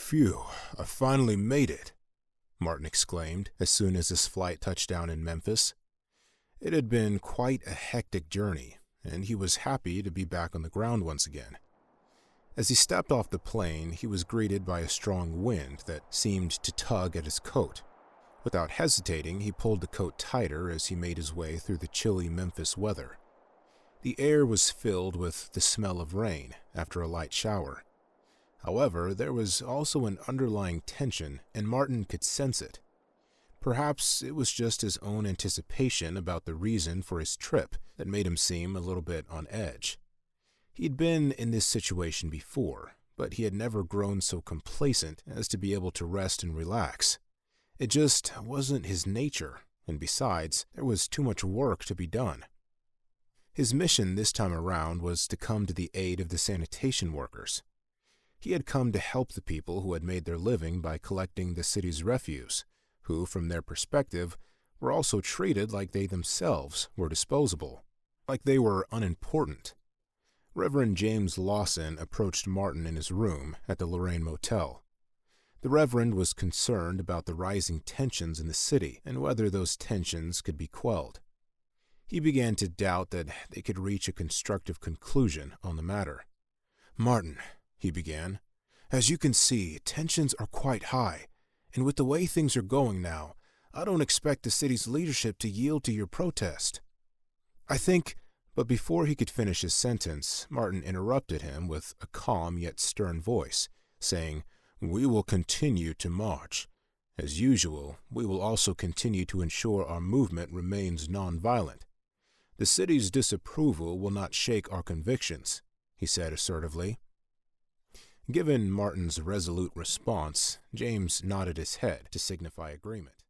"Phew, I finally made it," Martin exclaimed as soon as his flight touched down in Memphis. It had been quite a hectic journey, and he was happy to be back on the ground once again. As he stepped off the plane, he was greeted by a strong wind that seemed to tug at his coat. Without hesitating, he pulled the coat tighter as he made his way through the chilly Memphis weather. The air was filled with the smell of rain after a light shower. However, there was also an underlying tension, and Martin could sense it. Perhaps it was just his own anticipation about the reason for his trip that made him seem a little bit on edge. He'd been in this situation before, but he had never grown so complacent as to be able to rest and relax. It just wasn't his nature, and besides, there was too much work to be done. His mission this time around was to come to the aid of the sanitation workers. He had come to help the people who had made their living by collecting the city's refuse, who, from their perspective, were also treated like they themselves were disposable, like they were unimportant. Reverend James Lawson approached Martin in his room at the Lorraine Motel. The Reverend was concerned about the rising tensions in the city and whether those tensions could be quelled. He began to doubt that they could reach a constructive conclusion on the matter. "Martin," he began, "as you can see, tensions are quite high, and with the way things are going now, I don't expect the city's leadership to yield to your protest. I think—" But before he could finish his sentence, Martin interrupted him with a calm yet stern voice, saying, "We will continue to march. As usual, we will also continue to ensure our movement remains nonviolent. The city's disapproval will not shake our convictions," he said assertively. Given Martin's resolute response, James nodded his head to signify agreement.